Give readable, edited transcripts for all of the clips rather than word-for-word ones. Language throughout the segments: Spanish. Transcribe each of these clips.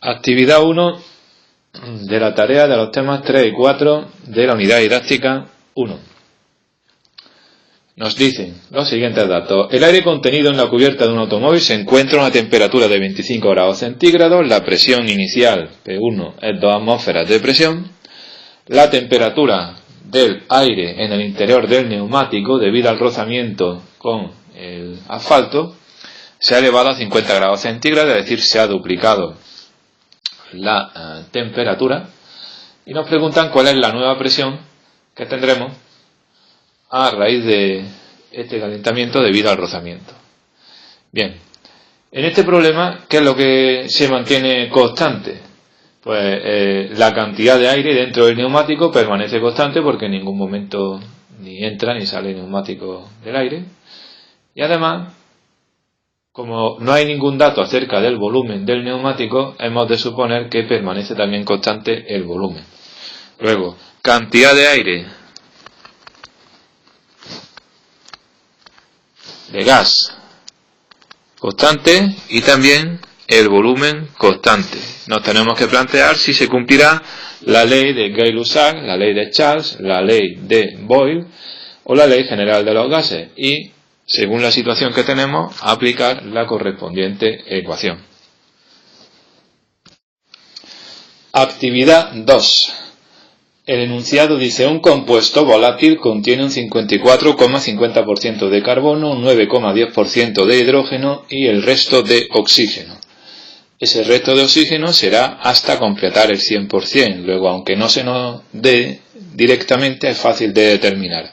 Actividad 1 de la tarea de los temas 3 y 4 de la unidad didáctica 1. Nos dicen los siguientes datos. El aire contenido en la cubierta de un automóvil se encuentra a una temperatura de 25 grados centígrados. La presión inicial, P1, es 2 atmósferas de presión. La temperatura del aire en el interior del neumático, debido al rozamiento con el asfalto, se ha elevado a 50 grados centígrados, es decir, se ha duplicado la temperatura. Y nos preguntan cuál es la nueva presión que tendremos a raíz de este calentamiento debido al rozamiento. Bien, en este problema, ¿qué es lo que se mantiene constante? Pues la cantidad de aire dentro del neumático permanece constante porque en ningún momento ni entra ni sale neumático del aire. Y además, como no hay ningún dato acerca del volumen del neumático, hemos de suponer que permanece también constante el volumen. Luego, cantidad de aire de gas constante y también el volumen constante. Nos tenemos que plantear si se cumplirá la ley de Gay-Lussac, la ley de Charles, la ley de Boyle o la ley general de los gases y, según la situación que tenemos, aplicar la correspondiente ecuación. Actividad 2. El enunciado dice: un compuesto volátil contiene un 54,50% de carbono, un 9,10% de hidrógeno y el resto de oxígeno. Ese resto de oxígeno será hasta completar el 100%. Luego, aunque no se nos dé directamente, es fácil de determinar.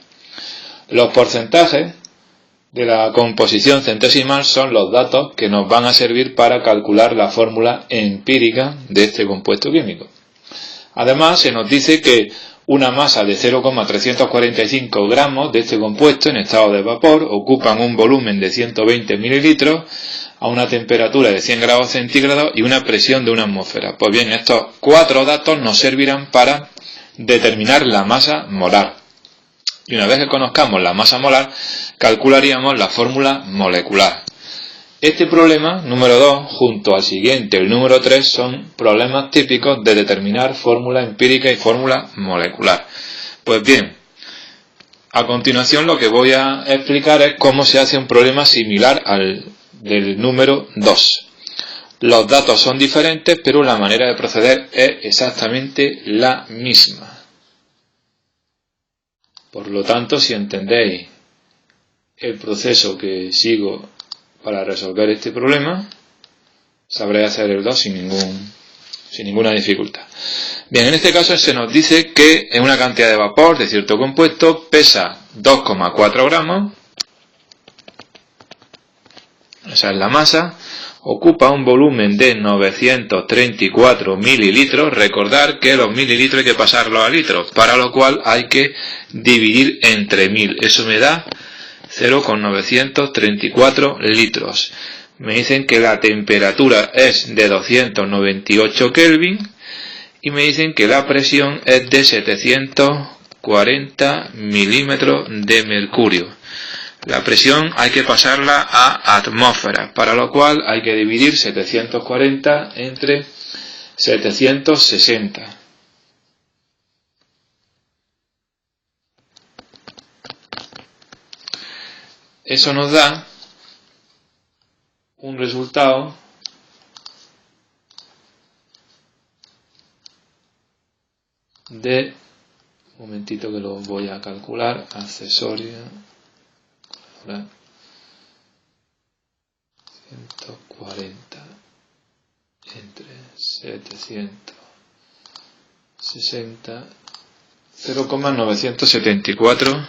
Los porcentajes de la composición centesimal son los datos que nos van a servir para calcular la fórmula empírica de este compuesto químico. Además, se nos dice que una masa de 0,345 gramos de este compuesto en estado de vapor ocupan un volumen de 120 mililitros a una temperatura de 100 grados centígrados y una presión de 1 atmósfera. Pues bien, estos 4 datos nos servirán para determinar la masa molar. Y una vez que conozcamos la masa molar, calcularíamos la fórmula molecular. Este problema, número 2, junto al siguiente, el número 3, son problemas típicos de determinar fórmula empírica y fórmula molecular. Pues bien, a continuación lo que voy a explicar es cómo se hace un problema similar al del número 2. Los datos son diferentes, pero la manera de proceder es exactamente la misma. Por lo tanto, si entendéis el proceso que sigo para resolver este problema, sabré hacer el 2 sin ninguna dificultad. Bien, en este caso se nos dice que en una cantidad de vapor de cierto compuesto pesa 2,4 gramos, esa es la masa, ocupa un volumen de 934 mililitros. Recordar que los mililitros hay que pasarlos a litros, para lo cual hay que dividir entre 1000. Eso me da 0,934 litros. Me dicen que la temperatura es de 298 Kelvin y me dicen que la presión es de 740 milímetros de mercurio. La presión hay que pasarla a atmósferas, para lo cual hay que dividir 740 entre 760. Eso nos da un resultado de, un momentito que lo voy a calcular, accesorio, 140 entre 760, 0,974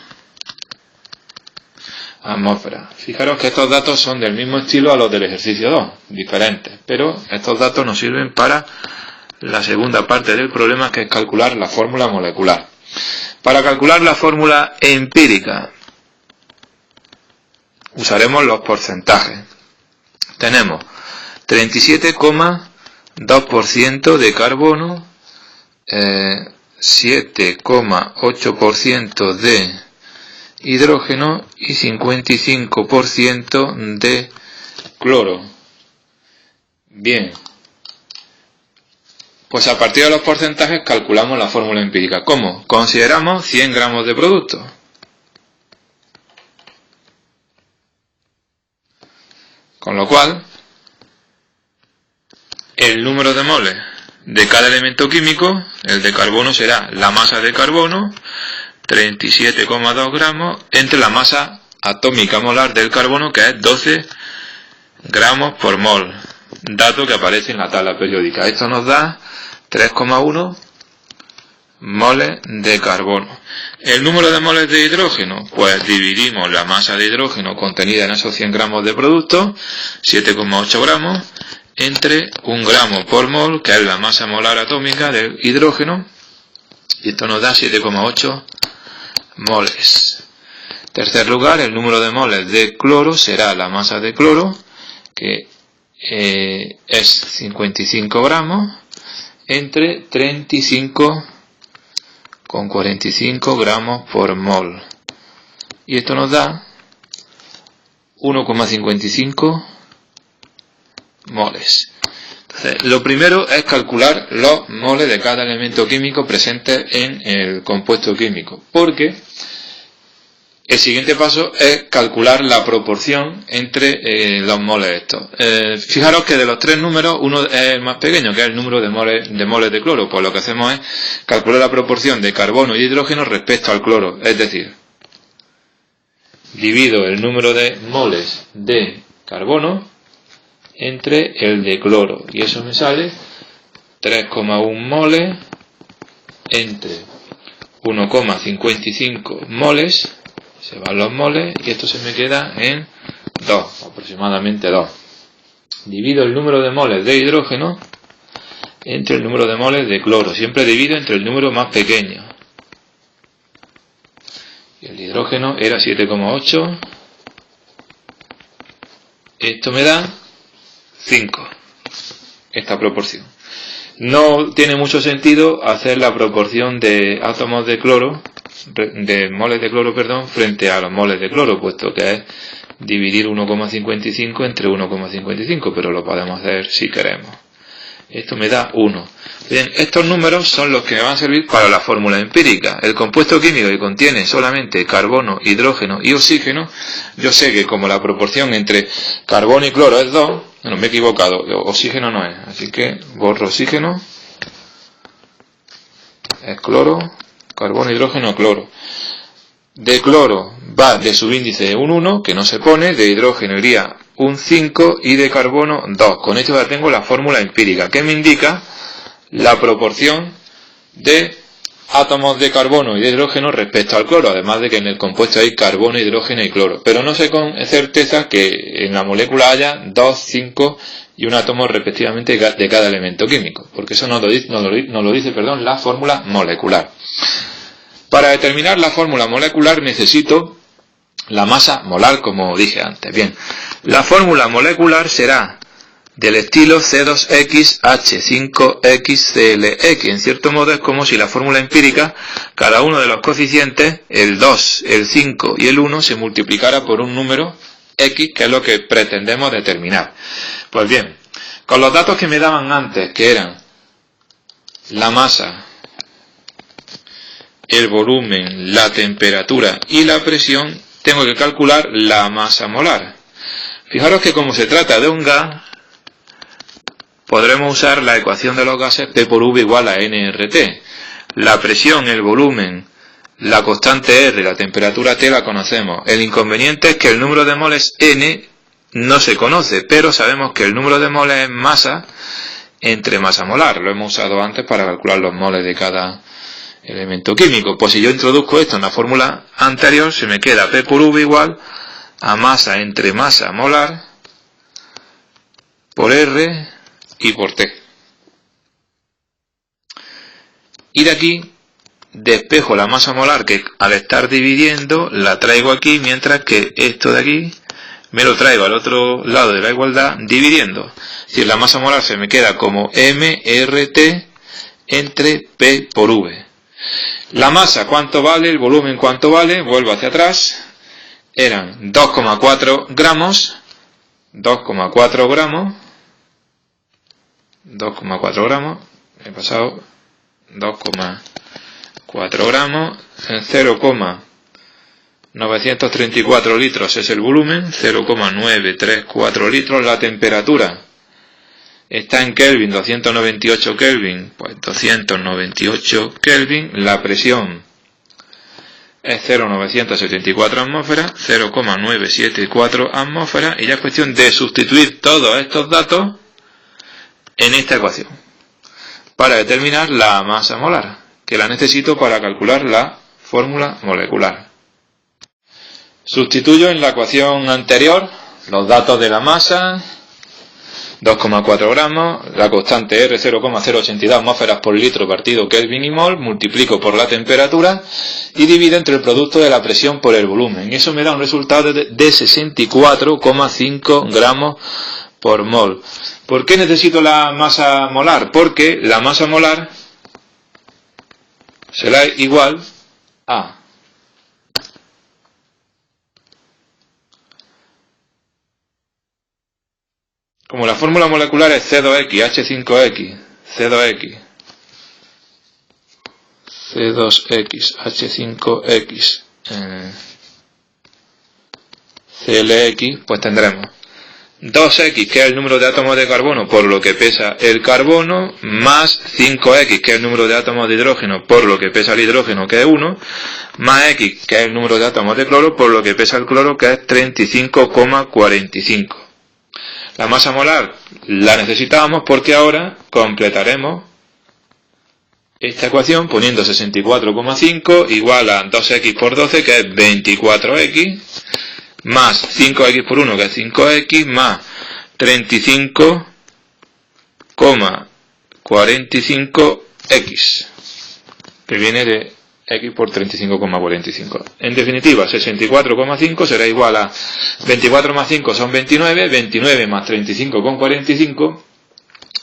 atmósferas. Fijaros que estos datos son del mismo estilo a los del ejercicio 2, diferentes, pero estos datos nos sirven para la segunda parte del problema, que es calcular la fórmula molecular. Para calcular la fórmula empírica usaremos los porcentajes. Tenemos 37,2% de carbono, 7,8% de hidrógeno y 55% de cloro. Bien, Pues a partir de los porcentajes calculamos la fórmula empírica. ¿Cómo? Consideramos 100 gramos de producto. Con lo cual, el número de moles de cada elemento químico, el de carbono será la masa de carbono, 37,2 gramos, entre la masa atómica molar del carbono, que es 12 gramos por mol, dato que aparece en la tabla periódica. Esto nos da 3,1 moles de carbono. El número de moles de hidrógeno, pues dividimos la masa de hidrógeno contenida en esos 100 gramos de producto, 7,8 gramos, entre 1 gramo por mol, que es la masa molar atómica del hidrógeno, y esto nos da 7,8 moles. En tercer lugar, el número de moles de cloro será la masa de cloro, que es 55 gramos, entre 35,45 gramos por mol. Y esto nos da 1,55 moles. Entonces, lo primero es calcular los moles de cada elemento químico presente en el compuesto químico, porque el siguiente paso es calcular la proporción entre los moles estos. Fijaros que de los tres números, uno es el más pequeño, que es el número de moles de cloro. Pues lo que hacemos es calcular la proporción de carbono y hidrógeno respecto al cloro. Es decir, divido el número de moles de carbono entre el de cloro. Y eso me sale 3,1 moles entre 1,55 moles. Se van los moles y esto se me queda en 2, aproximadamente 2. Divido el número de moles de hidrógeno entre el número de moles de cloro. Siempre divido entre el número más pequeño. Y el hidrógeno era 7,8. Esto me da 5. Esta proporción. No tiene mucho sentido hacer la proporción de átomos de cloro, de moles de cloro, perdón, frente a los moles de cloro, puesto que es dividir 1,55 entre 1,55, pero lo podemos hacer si queremos. Esto me da 1. Bien, estos números son los que me van a servir para la fórmula empírica. El compuesto químico que contiene solamente carbono, hidrógeno y oxígeno, yo sé que como la proporción entre carbono y cloro es 2, no me he equivocado, oxígeno no es, así que borro oxígeno, es cloro, carbono, hidrógeno, cloro. De cloro va de subíndice un 1, que no se pone, de hidrógeno iría un 5 y de carbono 2. Con esto ya tengo la fórmula empírica, que me indica la proporción de átomos de carbono y de hidrógeno respecto al cloro, además de que en el compuesto hay carbono, hidrógeno y cloro. Pero no sé con certeza que en la molécula haya 2, 5 y un átomo respectivamente de cada elemento químico, porque eso nos lo dice la fórmula molecular. Para determinar la fórmula molecular necesito la masa molar, como dije antes. Bien, la fórmula molecular será del estilo C2H5XClX. En cierto modo es como si la fórmula empírica, cada uno de los coeficientes, el 2, el 5 y el 1, se multiplicara por un número X, que es lo que pretendemos determinar. Pues bien, con los datos que me daban antes, que eran la masa, el volumen, la temperatura y la presión, tengo que calcular la masa molar. Fijaros que como se trata de un gas, podremos usar la ecuación de los gases P por V igual a nRT. La presión, el volumen, la constante R y la temperatura T la conocemos. El inconveniente es que el número de moles N no se conoce, pero sabemos que el número de moles es masa entre masa molar. Lo hemos usado antes para calcular los moles de cada elemento químico. Pues si yo introduzco esto en la fórmula anterior, se me queda P por V igual a masa entre masa molar por R y por T. Y de aquí despejo la masa molar, que al estar dividiendo la traigo aquí, mientras que esto de aquí me lo traigo al otro lado de la igualdad dividiendo. Es decir, la masa molar se me queda como MRT entre P por V. La masa, ¿cuánto vale? El volumen, ¿cuánto vale? Vuelvo hacia atrás. Eran 2,4 gramos. 2,4 gramos. he pasado 2,4 gramos, 0,934 litros es el volumen, 0,934 litros, la temperatura está en Kelvin, 298 Kelvin, pues 298 Kelvin, la presión es 0,974 atmósferas, 0,974 atmósferas, y ya es cuestión de sustituir todos estos datos en esta ecuación para determinar la masa molar, que la necesito para calcular la fórmula molecular. Sustituyo en la ecuación anterior los datos de la masa, 2,4 gramos, la constante R 0,082 atmósferas por litro partido Kelvin y mol, multiplico por la temperatura y divido entre el producto de la presión por el volumen. Y eso me da un resultado de 64,5 gramos por mol. ¿Por qué necesito la masa molar? Porque la masa molar será igual a como la fórmula molecular es C2X, H5X, C2X, C2X, H5X, CLX, pues tendremos 2X, que es el número de átomos de carbono por lo que pesa el carbono, más 5X, que es el número de átomos de hidrógeno por lo que pesa el hidrógeno, que es 1, más X, que es el número de átomos de cloro por lo que pesa el cloro, que es 35,45. La masa molar la necesitábamos porque ahora completaremos esta ecuación poniendo 64,5 igual a 2x por 12, que es 24x, más 5x por 1, que es 5x, más 35,45x, que viene de x por 35,45. En definitiva, 64,5 será igual a 24 más 5 son 29, 29 más 35,45,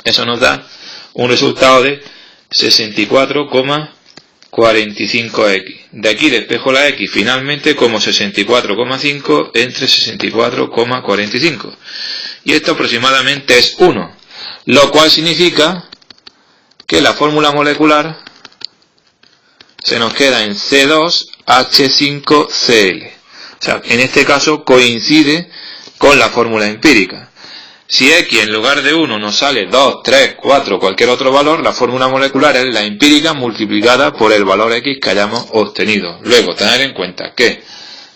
eso nos da un resultado de 64,45x. De aquí despejo la x finalmente como 64,5 entre 64,45. Y esto aproximadamente es 1, lo cual significa que la fórmula molecular se nos queda en C2H5Cl. O sea, en este caso coincide con la fórmula empírica. Si X en lugar de 1 nos sale 2, 3, 4, cualquier otro valor, la fórmula molecular es la empírica multiplicada por el valor X que hayamos obtenido. Luego, tener en cuenta que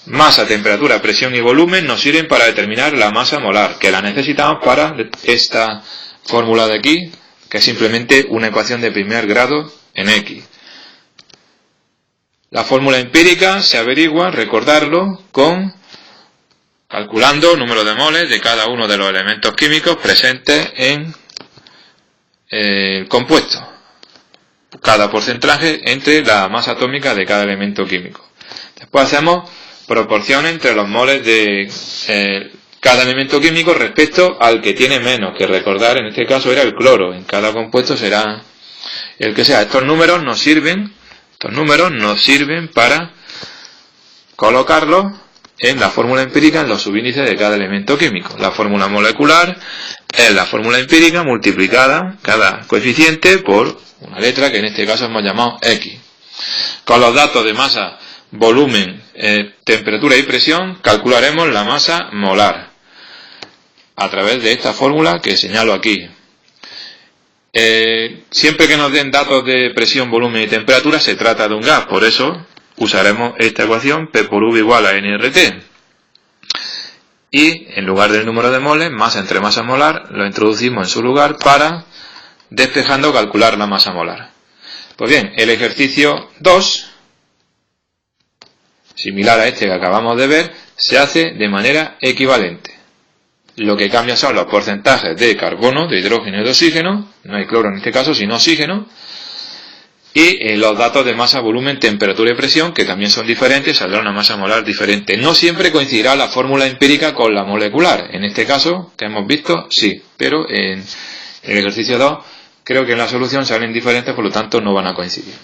masa, temperatura, presión y volumen nos sirven para determinar la masa molar, que la necesitamos para esta fórmula de aquí, que es simplemente una ecuación de primer grado en X. La fórmula empírica se averigua, recordarlo, calculando el número de moles de cada uno de los elementos químicos presentes en el compuesto. Cada porcentaje entre la masa atómica de cada elemento químico. Después hacemos proporción entre los moles de cada elemento químico respecto al que tiene menos, que recordar en este caso era el cloro. En cada compuesto será el que sea. Estos números nos sirven para colocarlos en la fórmula empírica en los subíndices de cada elemento químico. La fórmula molecular es la fórmula empírica multiplicada cada coeficiente por una letra que en este caso hemos llamado X. Con los datos de masa, volumen, temperatura y presión calcularemos la masa molar a través de esta fórmula que señalo aquí. Siempre que nos den datos de presión, volumen y temperatura se trata de un gas, por eso usaremos esta ecuación P por V igual a nRT, y en lugar del número de moles, masa entre masa molar, lo introducimos en su lugar para, despejando, calcular la masa molar. Pues bien, el ejercicio 2, similar a este que acabamos de ver, se hace de manera equivalente. Lo que cambia son los porcentajes de carbono, de hidrógeno y de oxígeno, no hay cloro en este caso, sino oxígeno, y los datos de masa, volumen, temperatura y presión, que también son diferentes, saldrá una masa molar diferente. No siempre coincidirá la fórmula empírica con la molecular. En este caso, que hemos visto, sí, pero en el ejercicio 2 creo que en la solución salen diferentes, por lo tanto no van a coincidir.